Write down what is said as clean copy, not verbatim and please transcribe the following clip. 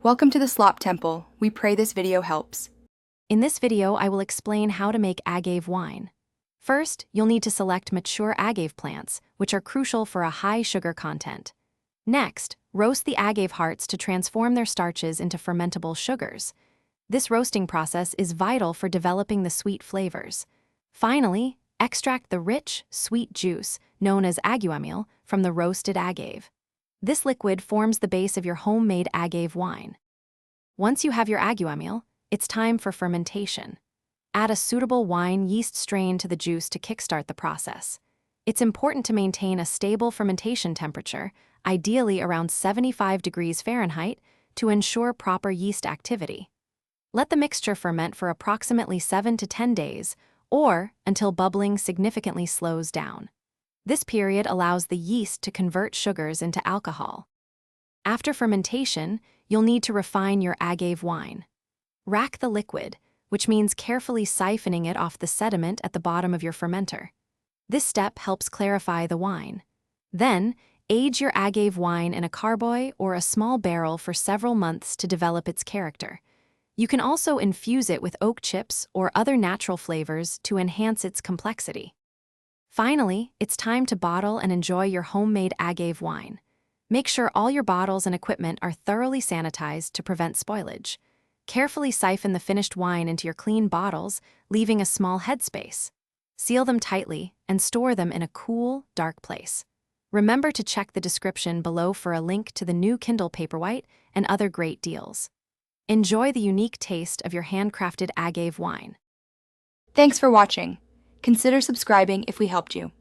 Welcome to the Slop Temple. We pray this video helps. In this video, I will explain how to make agave wine. First, you'll need to select mature agave plants, which are crucial for a high sugar content. Next, roast the agave hearts to transform their starches into fermentable sugars. This roasting process is vital for developing the sweet flavors. Finally, extract the rich, sweet juice, known as aguamiel, from the roasted agave. This liquid forms the base of your homemade agave wine. Once you have your aguamiel, it's time for fermentation. Add a suitable wine yeast strain to the juice to kickstart the process. It's important to maintain a stable fermentation temperature, ideally around 75 degrees Fahrenheit, to ensure proper yeast activity. Let the mixture ferment for approximately 7 to 10 days, or until bubbling significantly slows down. This period allows the yeast to convert sugars into alcohol. After fermentation, you'll need to refine your agave wine. Rack the liquid, which means carefully siphoning it off the sediment at the bottom of your fermenter. This step helps clarify the wine. Then, age your agave wine in a carboy or a small barrel for several months to develop its character. You can also infuse it with oak chips or other natural flavors to enhance its complexity. Finally, it's time to bottle and enjoy your homemade agave wine. Make sure all your bottles and equipment are thoroughly sanitized to prevent spoilage. Carefully siphon the finished wine into your clean bottles, leaving a small headspace. Seal them tightly and store them in a cool, dark place. Remember to check the description below for a link to the new Kindle Paperwhite and other great deals. Enjoy the unique taste of your handcrafted agave wine. Thanks for watching. Consider subscribing if we helped you.